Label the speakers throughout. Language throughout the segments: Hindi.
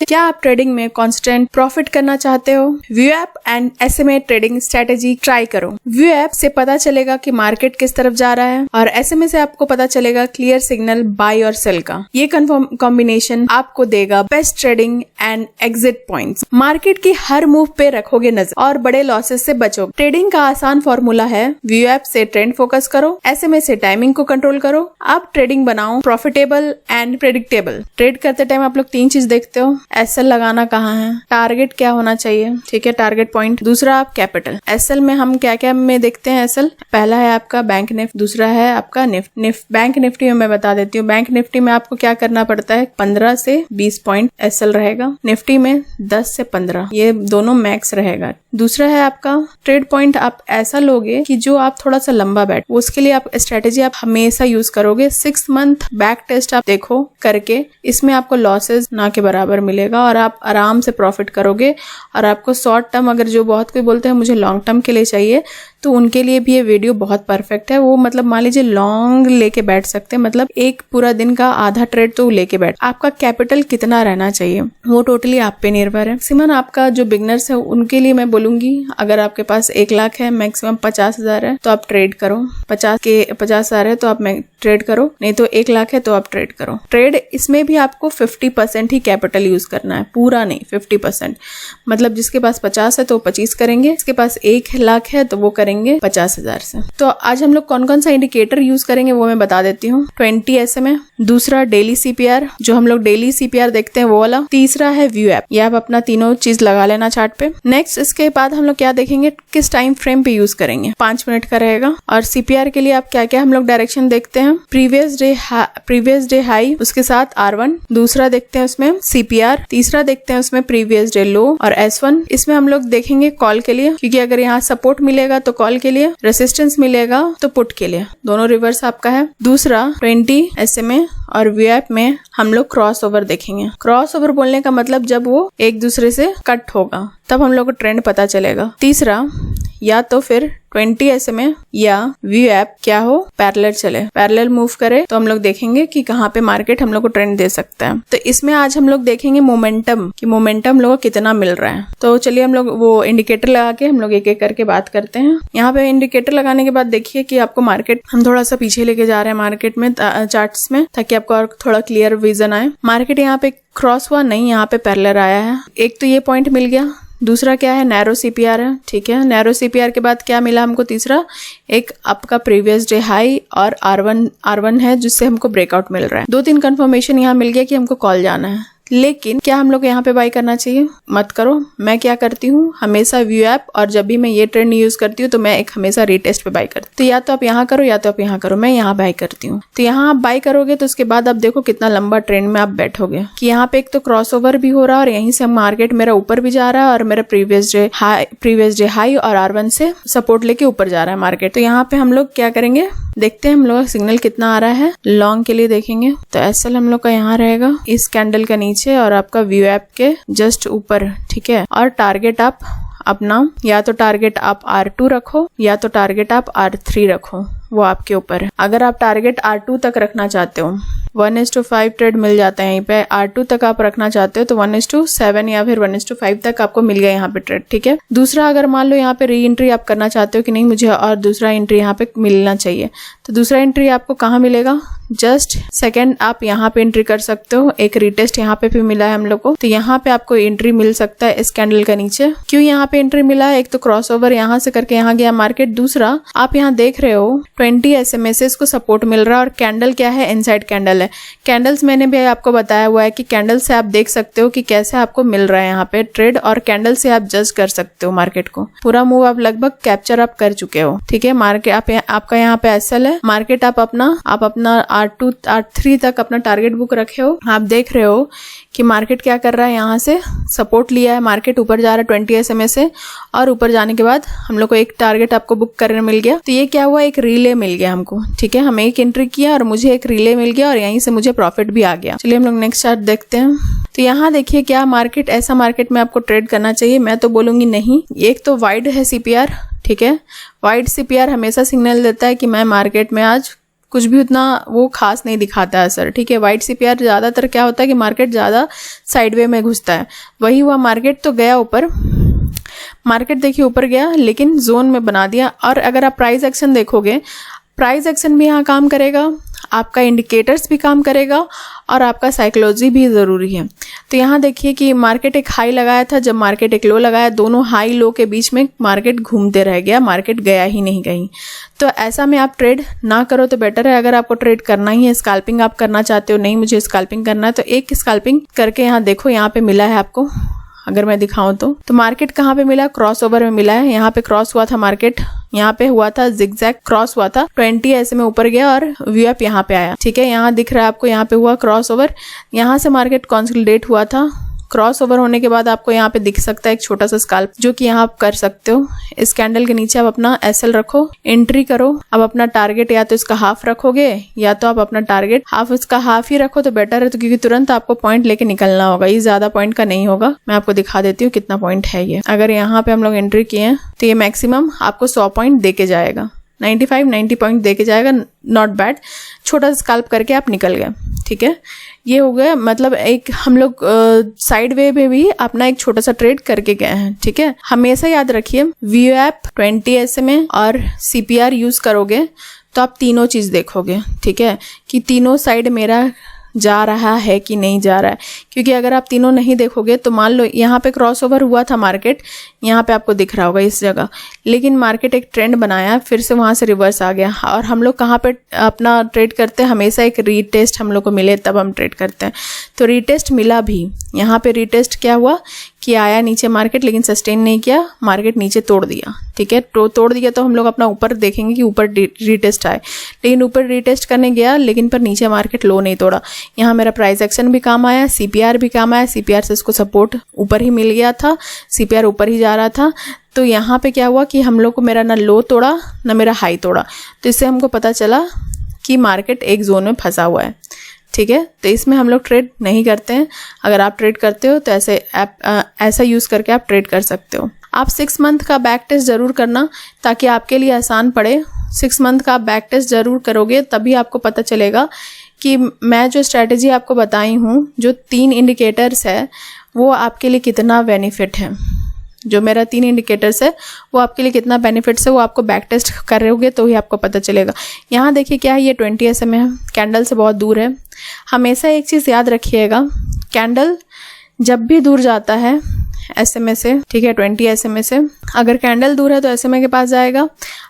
Speaker 1: क्या आप ट्रेडिंग में कांस्टेंट प्रॉफिट करना चाहते हो? View app and SMA trading strategy try करो। व्यू ऐप से पता चलेगा कि मार्केट किस तरफ जा रहा है और एसएमए से आपको पता चलेगा क्लियर सिग्नल बाय और सेल का। ये कॉम्बिनेशन आपको देगा best trading and exit points. Market की हर मूव पे रखोगे नजर और बड़े लॉसेस से बचोगे। ट्रेडिंग का आसान फॉर्मूला है, व्यू ऐप से ट्रेंड फोकस करो, एसएमए से टाइमिंग को कंट्रोल करो। आप ट्रेडिंग बनाओ प्रॉफिटेबल एंड प्रेडिक्टेबल। ट्रेड करते टाइम आप लोग 3 चीज देखते हो, एसएल लगाना कहाँ है, टारगेट क्या होना चाहिए, ठीक है, टारगेट पॉइंट। दूसरा आप कैपिटल। एसएल में हम क्या क्या में देखते हैं एसएल? पहला है आपका बैंक निफ्टी, दूसरा है आपका निफ्टी। बैंक निफ्टी में मैं बता देती हूँ, बैंक निफ्टी में आपको क्या करना पड़ता है, 15 से 20 पॉइंट एसएल रहेगा। निफ्टी में 10 से 15, ये दोनों मैक्स रहेगा। दूसरा है आपका ट्रेड पॉइंट, आप ऐसा लोगे कि जो आप थोड़ा सा लंबा बैठ, उसके लिए आप स्ट्रेटेजी आप हमेशा यूज करोगे। 6 मंथ बैक टेस्ट आप देखो करके, इसमें आपको लॉसेस ना के बराबर मिलेगा और आप आराम से प्रॉफिट करोगे। और आपको शॉर्ट टर्म, अगर जो बहुत कोई बोलते हैं मुझे लॉन्ग टर्म के लिए चाहिए, तो उनके लिए भी ये वीडियो बहुत परफेक्ट है। वो मतलब मान लीजिए लॉन्ग लेके बैठ सकते हैं, मतलब एक पूरा दिन का आधा ट्रेड तो लेके बैठ। आपका कैपिटल कितना रहना चाहिए वो टोटली आप पे निर्भर है। मैक्सिमम आपका जो बिगनर्स है उनके लिए मैं बोलूंगी, अगर आपके पास 1 लाख है, मैक्सिमम 50,000 है तो आप ट्रेड करो। 50,000 है तो आप ट्रेड करो, नहीं तो 1 लाख है तो आप ट्रेड करो। ट्रेड इसमें भी आपको 50% ही कैपिटल यूज करना है, पूरा नहीं, 50%। मतलब जिसके पास 50 है तो 25 करेंगे, जिसके पास 1 लाख है तो वो करेंगे 50,000 से। तो आज हम लोग कौन कौन सा इंडिकेटर यूज करेंगे वो मैं बता देती हूँ। 20 एसएमए, दूसरा डेली सीपीआर, जो हम लोग डेली सीपीआर देखते हैं वो वाला, तीसरा है व्यू ऐप। ये आप अपना तीनों चीज लगा लेना चार्ट पे। नेक्स्ट इसके बाद हम लोग क्या देखेंगे, किस टाइम फ्रेम पे यूज करेंगे, 5 मिनट का रहेगा। और सीपीआर के लिए आप क्या क्या हम लोग डायरेक्शन देखते हैं, प्रीवियस डे हाई, उसके साथ R1, दूसरा देखते हैं उसमें सीपीआर, तीसरा देखते हैं उसमें प्रीवियस डे लो और S1। इसमें हम लोग देखेंगे कॉल के लिए, क्योंकि अगर यहाँ सपोर्ट मिलेगा तो कॉल के लिए, रेसिस्टेंस मिलेगा तो पुट के लिए, दोनों रिवर्स आपका है। दूसरा 20 एसएमए और व्यू ऐप में हम लोग क्रॉस ओवर देखेंगे। क्रॉस ओवर बोलने का मतलब जब वो एक दूसरे से कट होगा तब हम लोग को ट्रेंड पता चलेगा। तीसरा, या तो फिर 20 एसएमए या व्यू ऐप क्या हो, पैरेलल चले, पैरेलल मूव करे तो हम लोग देखेंगे कि कहाँ पे मार्केट हम लोग को ट्रेंड दे सकता है। तो इसमें आज हम लोग देखेंगे मोमेंटम, कि मोमेंटम हम लोग को कितना मिल रहा है। तो चलिए हम लोग वो इंडिकेटर लगा के हम लोग एक एक करके बात करते हैं। यहाँ पे इंडिकेटर लगाने के बाद देखिए कि आपको मार्केट, हम थोड़ा सा पीछे लेके जा रहे हैं मार्केट में चार्ट्स में, ताकि आपको और थोड़ा क्लियर विजन आए। मार्केट यहाँ पे क्रॉस हुआ नहीं, यहाँ पे पैरेलल आया है। एक तो ये पॉइंट मिल गया। दूसरा क्या है, नैरो सीपीआर है, ठीक है। नैरो सीपीआर के बाद क्या मिला हमको, तीसरा एक आपका प्रीवियस डे हाई और R1 है, जिससे हमको ब्रेकआउट मिल रहा है। 2-3 कंफर्मेशन यहाँ मिल गया कि हमको कॉल जाना है। लेकिन क्या हम लोग यहाँ पे बाई करना चाहिए? मत करो। मैं क्या करती हूँ, हमेशा व्यू ऐप, और जब भी मैं ये ट्रेंड यूज करती हूँ तो मैं एक हमेशा रीटेस्ट पे बाई करती हूँ। तो या तो आप यहाँ करो या तो आप यहाँ करो, मैं यहाँ बाई करती हूँ। तो यहाँ आप बाई करोगे तो उसके बाद आप देखो कितना लंबा ट्रेंड में आप बैठोगे, कि यहाँ पे एक तो क्रॉसओवर भी हो रहा है और यहीं से मार्केट मेरा ऊपर भी जा रहा है और मेरा प्रीवियस डे हाई और R1 से सपोर्ट लेके ऊपर जा रहा है मार्केट। तो यहाँ पे हम लोग क्या करेंगे, देखते हैं हम लोग सिग्नल कितना आ रहा है। लॉन्ग के लिए देखेंगे तो एसएल हम लोग का यहाँ रहेगा इस कैंडल का नीचे और आपका व्यू ऐप के जस्ट ऊपर, ठीक है। और टारगेट आप अपना, या तो टारगेट आप R2 रखो या तो टारगेट आप R3 रखो, वो आपके ऊपर है। अगर आप टारगेट R2 तक रखना चाहते हो, 1:5 ट्रेड मिल जाता है यहीं पे। R2 तक आप रखना चाहते हो तो 1:7 या फिर 1:5 तक आपको मिल गया यहाँ पे ट्रेड, ठीक है। दूसरा, अगर मान लो यहाँ पे री एंट्री आप करना चाहते हो कि नहीं मुझे और दूसरा एंट्री यहाँ पे मिलना चाहिए, तो दूसरा एंट्री आपको कहाँ मिलेगा, जस्ट सेकंड आप यहाँ पे एंट्री कर सकते हो। एक रिटेस्ट यहाँ पे भी मिला है हम लोग को, तो यहाँ पे आपको एंट्री मिल सकता है इस कैंडल का नीचे। क्यों यहाँ पे एंट्री मिला है, एक तो क्रॉसओवर यहाँ से करके यहाँ गया मार्केट, दूसरा आप यहाँ देख रहे हो 20 एसएमएस को सपोर्ट मिल रहा है और कैंडल क्या है, इनसाइड कैंडल है। कैंडल्स मैंने भी आपको बताया हुआ है कि कैंडल से आप देख सकते हो कि कैसे आपको मिल रहा है यहाँ पे ट्रेड, और कैंडल से आप जज कर सकते हो मार्केट को। पूरा मूव आप लगभग कैप्चर आप कर चुके हो, ठीक है। मार्केट आपका यहाँ पे एसएल है, मार्केट आप अपना R2 R3 तक अपना टारगेट बुक रखे हो। आप देख रहे हो कि मार्केट क्या कर रहा है, यहाँ से सपोर्ट लिया है, मार्केट ऊपर जा रहा है 20 एसएमए से, और ऊपर जाने के बाद हम लोग को एक टारगेट आपको बुक करने मिल गया। तो ये क्या हुआ, एक रिले मिल गया हमको, ठीक है। हमें एक एंट्री किया और मुझे एक रिले मिल गया और यहीं से मुझे प्रॉफिट भी आ गया। चलिए हम लोग नेक्स्ट चार्ट देखते हैं। तो यहाँ देखिए क्या मार्केट, ऐसा मार्केट में आपको ट्रेड करना चाहिए? मैं तो बोलूंगी नहीं। एक तो वाइड है सीपीआर, ठीक है। वाइड सीपीआर हमेशा सिग्नल देता है कि मैं मार्केट में आज कुछ भी उतना वो खास नहीं दिखाता है सर, ठीक है। वाइट CPR ज़्यादातर क्या होता है कि मार्केट ज़्यादा साइडवे में घुसता है, वही हुआ। मार्केट तो गया ऊपर, मार्केट देखिए ऊपर गया लेकिन जोन में बना दिया। और अगर आप प्राइस एक्शन देखोगे, प्राइस एक्शन भी यहाँ काम करेगा, आपका इंडिकेटर्स भी काम करेगा और आपका साइकोलॉजी भी ज़रूरी है। तो यहाँ देखिए कि मार्केट एक हाई लगाया था, जब मार्केट एक लो लगाया, दोनों हाई लो के बीच में मार्केट घूमते रह गया, मार्केट गया ही नहीं कहीं। तो ऐसा में आप ट्रेड ना करो तो बेटर है। अगर आपको ट्रेड करना ही है, स्कैल्पिंग आप करना चाहते हो, नहीं मुझे स्कैल्पिंग करना है, तो एक स्कैल्पिंग करके यहाँ देखो, यहाँ पे मिला है आपको। अगर मैं दिखाऊं तो मार्केट कहाँ पे मिला, क्रॉसओवर में मिला है। यहाँ पे क्रॉस हुआ था मार्केट, यहाँ पे हुआ था जिगजैग क्रॉस हुआ था, 20 ऐसे में ऊपर गया और VWAP यहाँ पे आया, ठीक है। यहाँ दिख रहा है आपको, यहाँ पे हुआ क्रॉसओवर, यहाँ से मार्केट कंसोलिडेट हुआ था। क्रॉसओवर होने के बाद आपको यहाँ पे दिख सकता है एक छोटा सा स्कैल्प, जो कि यहाँ आप कर सकते हो। इस कैंडल के नीचे आप अपना SL रखो, एंट्री करो। अब अपना टारगेट या तो इसका हाफ रखोगे या तो आप अपना टारगेट इसका हाफ ही रखो तो बेटर है, तो क्योंकि तुरंत आपको पॉइंट लेके निकलना होगा। ये ज्यादा पॉइंट का नहीं होगा, मैं आपको दिखा देती हूँ कितना पॉइंट है ये। अगर यहाँ पे हम लोग एंट्री किए हैं तो ये मैक्सिमम आपको 100 पॉइंट दे के जाएगा, 90 पॉइंट दे के जाएगा, नॉट बैड। छोटा सा स्कैल्प करके आप निकल गए, ठीक है। ये हो गया, मतलब एक हम लोग साइड वे में भी अपना एक छोटा सा ट्रेड करके गए हैं, ठीक है। हमेशा याद रखिए VWAP, 20 SMA और CPR यूज करोगे तो आप तीनों चीज देखोगे, ठीक है, कि तीनों साइड मेरा जा रहा है कि नहीं जा रहा है। क्योंकि अगर आप तीनों नहीं देखोगे तो मान लो यहाँ पे क्रॉसओवर हुआ था मार्केट, यहाँ पे आपको दिख रहा होगा इस जगह, लेकिन मार्केट एक ट्रेंड बनाया, फिर से वहां से रिवर्स आ गया। और हम लोग कहाँ पे अपना ट्रेड करते हैं, हमेशा एक रीटेस्ट हम लोग को मिले तब हम ट्रेड करते हैं। तो रीटेस्ट मिला भी, यहाँ पे रीटेस्ट क्या हुआ कि आया नीचे मार्केट, लेकिन सस्टेन नहीं किया, मार्केट नीचे तोड़ दिया, ठीक है। तो तोड़ दिया तो हम लोग अपना ऊपर देखेंगे कि ऊपर रीटेस्ट आए, लेकिन ऊपर रीटेस्ट करने गया लेकिन पर नीचे मार्केट लो नहीं तोड़ा। यहाँ मेरा प्राइस एक्शन भी काम आया, CPR भी काम आया, CPR से इसको सपोर्ट ऊपर ही मिल गया था, CPR ऊपर ही जा रहा था। तो यहाँ पे क्या हुआ कि हम लोग को मेरा ना लो तोड़ा ना मेरा हाई तोड़ा, तो इससे हमको पता चला कि मार्केट एक जोन में फंसा हुआ है, ठीक है। तो इसमें हम लोग ट्रेड नहीं करते हैं। अगर आप ट्रेड करते हो तो ऐसा यूज करके आप ट्रेड कर सकते हो। आप 6 मंथ का बैक टेस्ट जरूर करना ताकि आपके लिए आसान पड़े। 6 मंथ का बैक टेस्ट जरूर करोगे तभी आपको पता चलेगा कि मैं जो स्ट्रेटेजी आपको बताई हूँ, जो 3 इंडिकेटर्स है, वो आपके लिए कितना बेनिफिट है। जो मेरा 3 इंडिकेटर्स है वो आपके लिए कितना बेनिफिट्स है, वो आपको बैक टेस्ट करोगे तो ही आपको पता चलेगा। यहाँ देखिए क्या है, ये 20 SMA है, कैंडल से बहुत दूर है। हमेशा एक चीज़ याद रखिएगा, कैंडल जब भी दूर जाता है SMA से, ठीक है, 20 SMA से, अगर कैंडल दूर है तो SMA के पास जाएगा,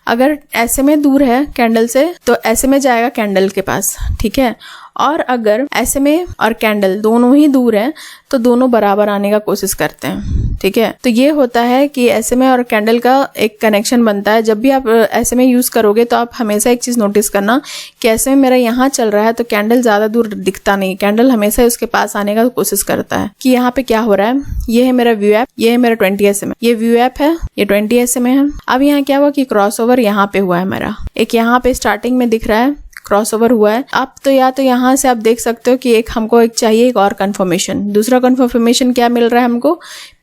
Speaker 1: अगर SMA दूर है कैंडल से तो SMA जाएगा कैंडल के पास, ठीक है। और अगर SMA और कैंडल दोनों ही दूर हैं तो दोनों बराबर आने का कोशिश करते हैं, ठीक है। तो ये होता है कि SMA और कैंडल का एक कनेक्शन बनता है। जब भी आप SMA यूज करोगे तो आप हमेशा एक चीज नोटिस करना कि SMA मेरा यहाँ चल रहा है तो कैंडल ज्यादा दूर दिखता नहीं, कैंडल हमेशा उसके पास आने का कोशिश करता है कि यहाँ पे क्या हो रहा है। ये है मेरा VWAP, ये है मेरा 20 SMA, ये VWAP है, ये 20 SMA है। अब यहाँ क्या हुआ कि क्रॉसओवर यहाँ पे हुआ है मेरा, एक यहाँ पे स्टार्टिंग में दिख रहा है क्रॉसओवर हुआ है। आप तो या तो यहाँ से आप देख सकते हो कि एक हमको एक चाहिए एक और कंफर्मेशन। दूसरा कंफर्मेशन क्या मिल रहा है हमको,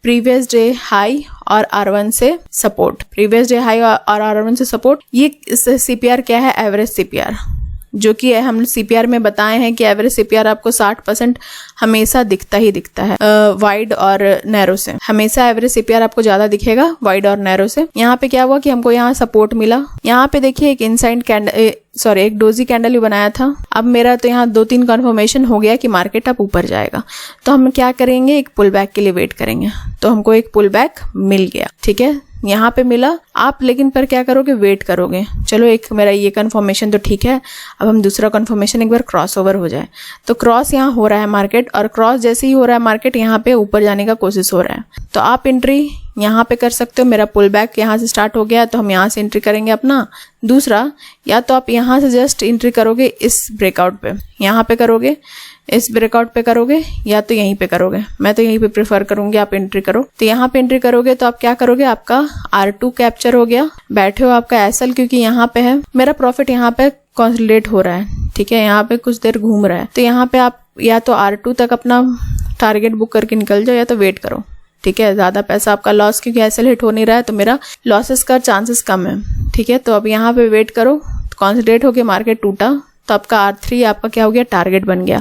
Speaker 1: प्रीवियस डे हाई और R1 से सपोर्ट, प्रीवियस डे हाई और R1 से सपोर्ट। ये CPR क्या है, एवरेज CPR, जो कि हम CPR में बताए हैं कि एवरेज CPR आपको 60% हमेशा दिखता ही दिखता है वाइड और नैरो से। हमेशा एवरेज CPR आपको ज्यादा दिखेगा वाइड और नैरो से। यहाँ पे क्या हुआ कि हमको यहाँ सपोर्ट मिला। यहाँ पे देखिए एक इनसाइड कैंडल, एक डोजी कैंडल भी बनाया था। अब मेरा तो यहाँ 2-3 कन्फर्मेशन हो गया कि मार्केट अब ऊपर जाएगा, तो हम क्या करेंगे, एक पुल बैक के लिए वेट करेंगे। तो हमको एक पुल बैक मिल गया, ठीक है, यहाँ पे मिला। आप लेकिन पर क्या करोगे, वेट करोगे। चलो एक मेरा ये कन्फर्मेशन तो ठीक है, अब हम दूसरा कन्फर्मेशन एक बार क्रॉस ओवर हो जाए। तो क्रॉस यहाँ हो रहा है मार्केट, और क्रॉस जैसे ही हो रहा है मार्केट यहाँ पे ऊपर जाने का कोशिश हो रहा है, तो आप एंट्री यहाँ पे कर सकते हो। मेरा पुल बैक यहाँ से स्टार्ट हो गया तो हम यहाँ से एंट्री करेंगे अपना। दूसरा, या तो आप यहाँ से जस्ट एंट्री करोगे इस ब्रेकआउट पे, यहाँ पे करोगे, इस ब्रेकआउट पे करोगे, या तो यहीं पे करोगे। मैं तो यहीं पे प्रेफर करूंगी आप एंट्री करो। तो यहाँ पे एंट्री करोगे तो आप क्या करोगे, आपका R2 कैप्चर हो गया, बैठे हो आपका SL, क्योंकि यहाँ पे है मेरा प्रॉफिट, यहाँ पे कंसोलिडेट हो रहा है, ठीक है, यहाँ पे कुछ देर घूम रहा है। तो यहाँ पे आप या तो R2 तक अपना टारगेट बुक करके निकल जाओ, या तो वेट करो, ठीक है। ज्यादा पैसा आपका लॉस, क्योंकि SL हिट हो नहीं रहा है तो मेरा लॉसेस का चांसेस कम है, ठीक है। तो अब यहाँ पे वेट करो, कॉन्सोलिडेट होकर मार्केट टूटा तो आपका R3 आपका क्या हो गया, टारगेट बन गया।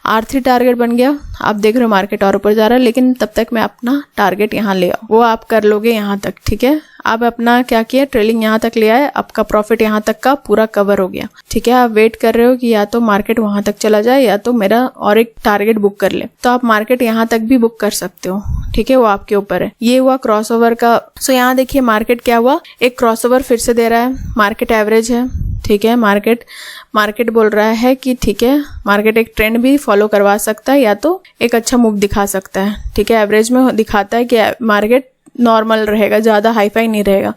Speaker 1: R3 टारगेट बन गया, आप देख रहे हो मार्केट और ऊपर जा रहा है, लेकिन तब तक मैं अपना टारगेट यहाँ ले आओ, वो आप कर लोगे यहाँ तक, ठीक है। आप अपना क्या किया, ट्रेलिंग यहाँ तक ले आए, आपका प्रॉफिट यहाँ तक का पूरा कवर हो गया, ठीक है। आप वेट कर रहे हो कि या तो मार्केट वहां तक चला जाए या तो मेरा और एक टारगेट बुक कर ले, तो आप मार्केट यहाँ तक भी बुक कर सकते हो, ठीक है, वो आपके ऊपर है। ये हुआ क्रॉसओवर का। सो यहाँ देखिए मार्केट क्या हुआ, एक क्रॉसओवर फिर से दे रहा है, मार्केट एवरेज है, ठीक है। मार्केट बोल रहा है कि ठीक है, मार्केट एक ट्रेंड भी फॉलो करवा सकता है या तो एक अच्छा मूव दिखा सकता है, ठीक है। एवरेज में दिखाता है कि मार्केट नॉर्मल रहेगा, ज्यादा हाई फाई नहीं रहेगा।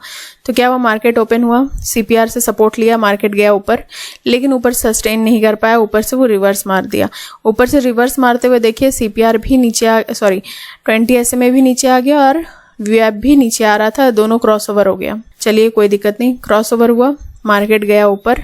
Speaker 1: तो क्या हुआ, मार्केट ओपन हुआ, सीपीआर से सपोर्ट लिया, मार्केट गया ऊपर, लेकिन ऊपर सस्टेन नहीं कर पाया, ऊपर से वो रिवर्स मार दिया। ऊपर से रिवर्स मारते हुए देखिए सीपीआर भी नीचे 20 SMA भी नीचे आ गया और वीएप भी नीचे आ रहा था, दोनों क्रॉसओवर हो गया। चलिए कोई दिक्कत नहीं, क्रॉसओवर हुआ, मार्केट गया ऊपर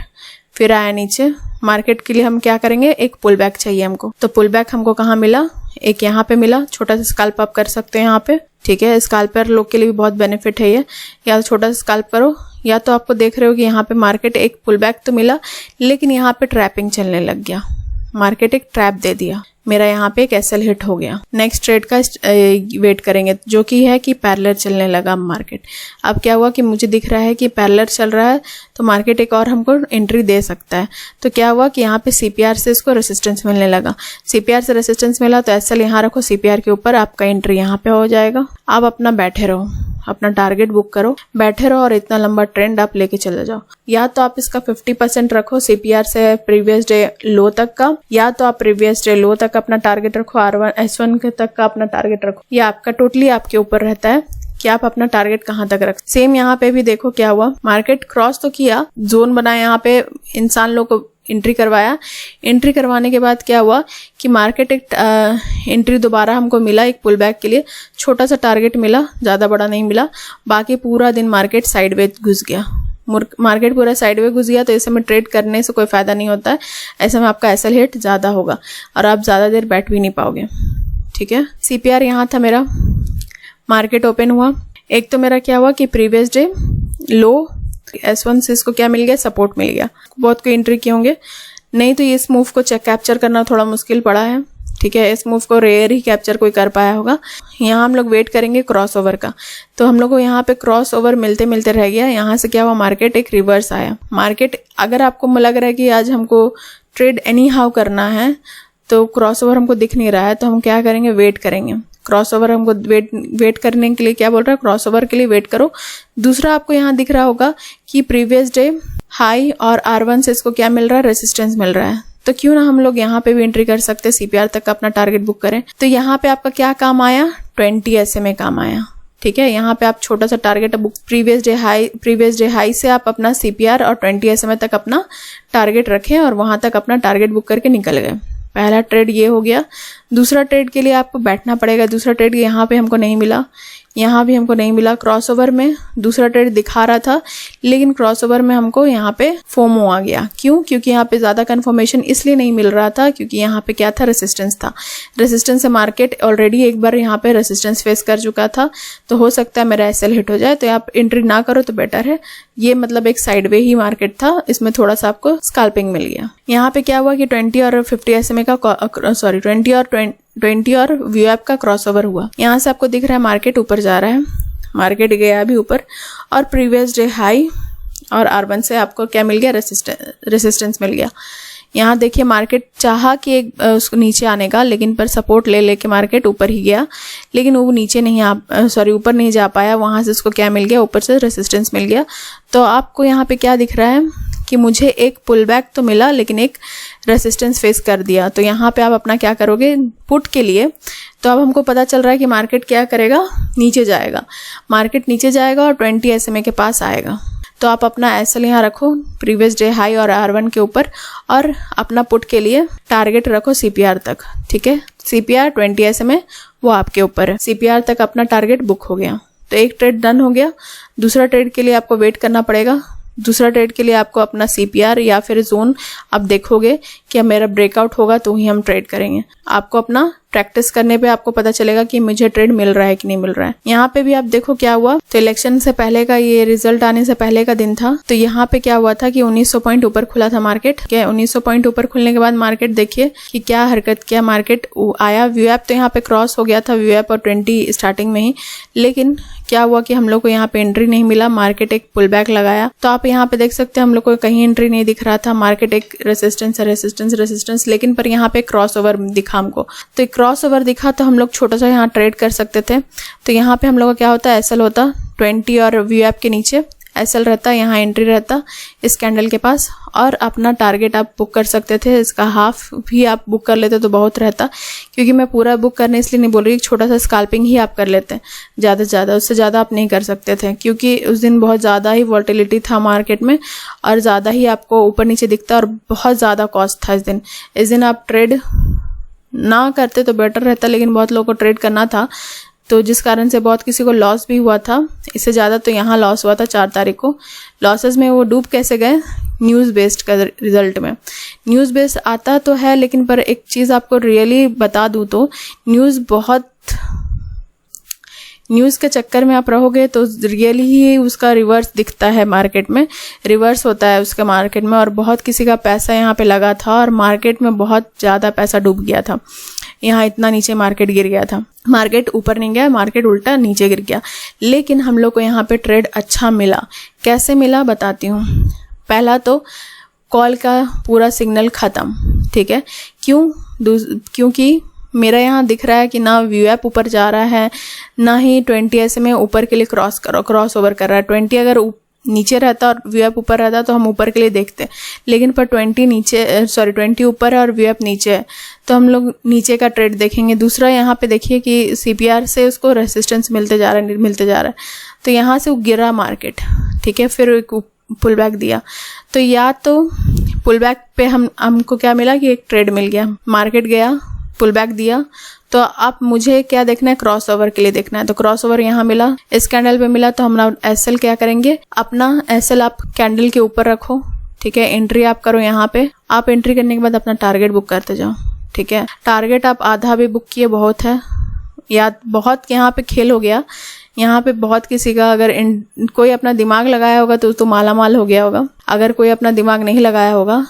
Speaker 1: फिर आया नीचे। मार्केट के लिए हम क्या करेंगे, एक पुल बैक चाहिए हमको, तो पुल बैक हमको कहाँ मिला, एक यहाँ पे मिला, छोटा सा स्कैल्प आप कर सकते हैं यहाँ पे, ठीक है। स्कैल्पर लोग के लिए भी बहुत बेनिफिट है ये, या तो छोटा सा स्कैल्प करो या तो आपको देख रहे हो कि यहाँ पे मार्केट एक पुल बैक तो मिला, लेकिन यहाँ पे ट्रैपिंग चलने लग गया, मार्केट एक ट्रैप दे दिया, मेरा यहाँ पे एक एसएल हिट हो गया। नेक्स्ट ट्रेड का वेट करेंगे, जो कि है कि पैरेलल चलने लगा मार्केट। अब क्या हुआ कि मुझे दिख रहा है कि पैरेलल चल रहा है तो मार्केट एक और हमको एंट्री दे सकता है। तो क्या हुआ कि यहाँ पे सीपीआर से इसको रेसिस्टेंस मिलने लगा, सीपीआर से रेसिस्टेंस मिला तो एसएल यहाँ रखो, सीपीआर के ऊपर आपका एंट्री यहाँ पे हो जाएगा। आप अपना बैठे रहो, अपना टारगेट बुक करो, बैठे रहो और इतना लंबा ट्रेंड आप लेके चले जाओ। या तो आप इसका 50% रखो सीपीआर से प्रीवियस डे लो तक का, या तो आप प्रीवियस डे लो तक अपना टारगेट रखो, S1 के तक का अपना टारगेट रखो। ये आपका टोटली आपके ऊपर रहता है कि आप अपना टारगेट कहाँ तक रख। सेम यहाँ पे भी देखो क्या हुआ, मार्केट क्रॉस तो किया, जोन बनाया, यहाँ पे इंसान लोग को एंट्री करवाया। एंट्री करवाने के बाद क्या हुआ कि मार्केट एक एंट्री दोबारा हमको मिला एक पुल बैक के लिए, छोटा सा टारगेट मिला, ज्यादा बड़ा नहीं मिला। बाकी पूरा दिन मार्केट साइडवेज घुस गया, मार्केट पूरा साइडवे घुस गया। तो ऐसे में ट्रेड करने से कोई फायदा नहीं होता है, ऐसे में आपका एसएल हिट ज्यादा होगा और आप ज्यादा देर बैठ भी नहीं पाओगे, ठीक है। सीपीआर यहाँ था मेरा, मार्केट ओपन हुआ, एक तो मेरा क्या हुआ कि प्रीवियस डे लो S1 से इसको क्या मिल गया, सपोर्ट मिल गया। बहुत कोई एंट्री किए होंगे, नहीं तो इस मूव को कैप्चर करना थोड़ा मुश्किल पड़ा है, ठीक है। इस मूव को रेयर ही कैप्चर कोई कर पाया होगा। यहाँ हम लोग वेट करेंगे क्रॉसओवर का, तो हम लोग को यहाँ पे क्रॉसओवर मिलते मिलते रह गया। यहाँ से क्या हुआ, मार्केट एक रिवर्स आया। मार्केट अगर आपको लग रहा है कि आज हमको ट्रेड एनी हाउ करना है तो क्रॉसओवर हमको दिख नहीं रहा है, तो हम क्या करेंगे, वेट करेंगे। क्रॉसओवर हमको वेट करने के लिए क्या बोल रहा है, क्रॉसओवर के लिए वेट करो। दूसरा आपको यहाँ दिख रहा होगा कि प्रीवियस डे हाई और R1 से इसको क्या मिल रहा है, रेसिस्टेंस मिल रहा है। तो क्यों ना हम लोग यहाँ पे भी एंट्री कर सकते हैं, सीपीआर तक अपना टारगेट बुक करें। तो यहाँ पे आपका क्या काम आया, 20 SMA काम आया, ठीक है। यहाँ पे आप छोटा सा target book, previous day high से आप अपना सीपीआर और 20 SMA तक अपना टारगेट रखें और वहां तक अपना टारगेट बुक करके निकल गए। पहला ट्रेड ये हो गया। दूसरा ट्रेड के लिए आपको बैठना पड़ेगा। दूसरा ट्रेड यहाँ पे हमको नहीं मिला, यहाँ भी हमको नहीं मिला। क्रॉसओवर में दूसरा ट्रेड दिखा रहा था, लेकिन क्रॉसओवर में हमको यहाँ पे फोमो आ गया। क्यों? क्योंकि यहाँ पे ज्यादा कंफर्मेशन इसलिए नहीं मिल रहा था क्योंकि यहाँ पे क्या था, रेसिस्टेंस था। रेसिस्टेंस से मार्केट ऑलरेडी एक बार यहाँ पे रेसिस्टेंस फेस कर चुका था, तो हो सकता है मेरा एसएल हिट हो जाए। तो आप एंट्री ना करो तो बेटर है। ये मतलब एक साइडवे ही मार्केट था, इसमें थोड़ा सा आपको स्कैल्पिंग मिल गया। यहाँ पे क्या हुआ कि 20 और 50 SMA का 20 और वीएप का क्रॉसओवर हुआ। यहाँ से आपको दिख रहा है मार्केट ऊपर जा रहा है, मार्केट गया अभी ऊपर और प्रीवियस डे हाई और R1 से आपको क्या मिल गया, रेसिस्टेंस मिल गया। यहाँ देखिए मार्केट चाहा कि एक उसको नीचे आने का, लेकिन पर सपोर्ट ले लेके मार्केट ऊपर ही गया, लेकिन वो नीचे नहीं ऊपर नहीं जा पाया। वहां से उसको क्या मिल गया, ऊपर से रेसिस्टेंस मिल गया। तो आपको यहाँ पे क्या दिख रहा है कि मुझे एक पुल बैक तो मिला, लेकिन एक रेसिस्टेंस फेस कर दिया। तो यहाँ पे आप अपना क्या करोगे, पुट के लिए। तो अब हमको पता चल रहा है कि मार्केट क्या करेगा, नीचे जाएगा। मार्केट नीचे जाएगा और 20 SMA के पास आएगा। तो आप अपना एसएल यहाँ रखो प्रीवियस डे हाई और R1 के ऊपर, और अपना पुट के लिए टारगेट रखो सीपीआर तक, ठीक है। सीपीआर 20 SMA वो आपके ऊपर है। सीपीआर तक अपना टारगेट बुक हो गया। तो एक ट्रेड डन हो गया। दूसरा ट्रेड के लिए आपको वेट करना पड़ेगा। दूसरा ट्रेड के लिए आपको अपना सीपीआर या फिर जोन आप देखोगे कि अब मेरा ब्रेकआउट होगा तो ही हम ट्रेड करेंगे। आपको अपना प्रैक्टिस करने पे आपको पता चलेगा कि मुझे ट्रेड मिल रहा है कि नहीं मिल रहा है। यहाँ पे भी आप देखो क्या हुआ, तो इलेक्शन से पहले का, ये रिजल्ट आने से पहले का दिन था, तो यहाँ पे क्या हुआ था कि 1900 पॉइंट ऊपर खुला था मार्केट। क्या 1900 पॉइंट ऊपर खुलने के बाद मार्केट देखिए कि क्या हरकत किया, मार्केट आया, वीएप तो यहाँ पे क्रॉस हो गया था, वीएप और 20 स्टार्टिंग में ही, लेकिन क्या हुआ कि हम लोग को यहाँ पे एंट्री नहीं मिला, मार्केट एक पुल बैक लगाया। तो आप यहाँ पे देख सकते हैं हम लोग को कहीं एंट्री नहीं दिख रहा था, मार्केट एक रेसिस्टेंस, लेकिन पर यहाँ पे क्रॉस ओवर दिखा हमको, तो क्रॉस ओवर दिखा तो हम लोग छोटा सा यहाँ ट्रेड कर सकते थे। तो यहाँ पे हम लोग का क्या होता है, एसएल होता 20 और वीएप के नीचे एसएल रहता, यहाँ एंट्री रहता इस कैंडल के पास, और अपना टारगेट आप बुक कर सकते थे। इसका हाफ भी आप बुक कर लेते तो बहुत रहता, क्योंकि मैं पूरा बुक करने इसलिए नहीं बोल रही, छोटा सा स्कैल्पिंग ही आप कर लेते हैं ज़्यादा से ज़्यादा, उससे ज़्यादा आप नहीं कर सकते थे, क्योंकि उस दिन बहुत ज़्यादा ही वॉलेटिलिटी था मार्केट में और ज़्यादा ही आपको ऊपर नीचे दिखता और बहुत ज़्यादा कॉस्ट था इस दिन आप ट्रेड ना करते तो बेटर रहता, लेकिन बहुत लोगों को ट्रेड करना था, तो जिस कारण से बहुत किसी को लॉस भी हुआ था। इससे ज़्यादा तो यहाँ लॉस हुआ था 4 तारीख को। लॉसेस में वो डूब कैसे गए, न्यूज़ बेस्ड का रिजल्ट में। न्यूज़ बेस्ड आता तो है, लेकिन पर एक चीज़ आपको रियली बता दूँ तो न्यूज़ के चक्कर में आप रहोगे तो रियली ही उसका रिवर्स दिखता है मार्केट में, रिवर्स होता है उसका मार्केट में, और बहुत किसी का पैसा यहाँ पे लगा था और मार्केट में बहुत ज़्यादा पैसा डूब गया था। यहाँ इतना नीचे मार्केट गिर गया था, मार्केट ऊपर नहीं गया, मार्केट उल्टा नीचे गिर गया, लेकिन हम लोग को यहाँ पे ट्रेड अच्छा मिला। कैसे मिला बताती हूँ। पहला तो कॉल का पूरा सिग्नल ख़त्म, ठीक है, क्योंकि मेरा यहाँ दिख रहा है कि ना वीएप ऊपर जा रहा है, ना ही 20 SMA ऊपर के लिए क्रॉस ओवर कर रहा है। 20 अगर नीचे रहता और वीएप ऊपर रहता तो हम ऊपर के लिए देखते, लेकिन पर 20 ऊपर है और वीएप नीचे है, तो हम लोग नीचे का ट्रेड देखेंगे। दूसरा यहाँ पे देखिए कि सीपीआर से उसको रेसिस्टेंस मिलते जा रहा है, तो यहाँ से वो गिरा मार्केट, ठीक है, फिर एक पुल बैक दिया। तो या तो पुल बैक पे हमको क्या मिला कि एक ट्रेड मिल गया, मार्केट गया पुल बैक दिया, तो आप मुझे क्या देखना है, क्रॉस ओवर के लिए देखना है। तो क्रॉस ओवर यहाँ मिला, इस कैंडल पे मिला, तो हम एसएल क्या करेंगे, अपना एसएल आप कैंडल के ऊपर रखो, ठीक है, एंट्री आप करो यहाँ पे। आप एंट्री करने के बाद अपना टारगेट बुक करते जाओ, ठीक है। टारगेट आप आधा भी बुक किए बहुत है, या बहुत यहाँ पे खेल हो गया। यहाँ पे बहुत किसी का अगर कोई अपना दिमाग लगाया होगा तो माला माल हो गया होगा, अगर कोई अपना दिमाग नहीं लगाया होगा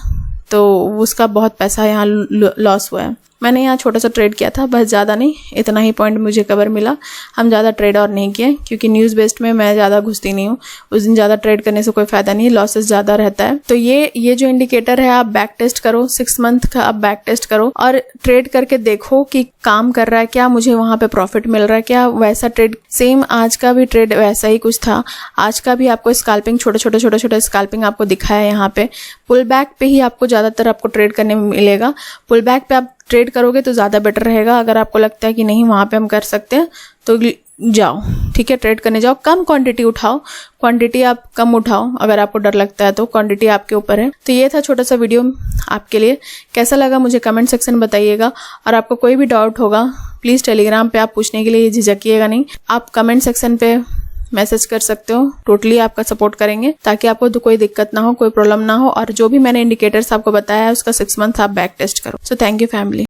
Speaker 1: तो उसका बहुत पैसा यहाँ लॉस हुआ है। मैंने यहाँ छोटा सा ट्रेड किया था, बस ज़्यादा नहीं, इतना ही पॉइंट मुझे कवर मिला। हम ज़्यादा ट्रेड और नहीं किए, क्योंकि न्यूज़ बेस्ड में मैं ज़्यादा घुसती नहीं हूँ, उस दिन ज़्यादा ट्रेड करने से कोई फ़ायदा नहीं, लॉसेस ज़्यादा रहता है। तो ये जो इंडिकेटर है आप बैक टेस्ट करो, 6 मंथ का आप बैक टेस्ट करो और ट्रेड करके देखो कि काम कर रहा है क्या, मुझे वहाँ पे प्रॉफिट मिल रहा है क्या। वैसा ट्रेड सेम आज का भी ट्रेड वैसा ही कुछ था, आज का भी आपको स्कैल्पिंग छोटा स्कैल्पिंग आपको दिखाया यहाँ पे। पुल बैक पे ही आपको ज़्यादातर आपको ट्रेड करने में मिलेगा, पुल बैक पे आप ट्रेड करोगे तो ज़्यादा बेटर रहेगा। अगर आपको लगता है कि नहीं वहाँ पे हम कर सकते हैं तो जाओ, ठीक है, ट्रेड करने जाओ, कम क्वांटिटी उठाओ, क्वांटिटी आप कम उठाओ, अगर आपको डर लगता है तो क्वांटिटी आपके ऊपर है। तो ये था छोटा सा वीडियो आपके लिए, कैसा लगा मुझे कमेंट सेक्शन बताइएगा। और आपको कोई भी डाउट होगा प्लीज़ टेलीग्राम पे आप पूछने के लिए झिझकिएगा नहीं, आप कमेंट सेक्शन पे मैसेज कर सकते हो, टोटली आपका सपोर्ट करेंगे ताकि आपको तो कोई दिक्कत ना हो, कोई प्रॉब्लम ना हो। और जो भी मैंने इंडिकेटर्स आपको बताया है उसका 6 मंथ आप बैक टेस्ट करो। So thank you family.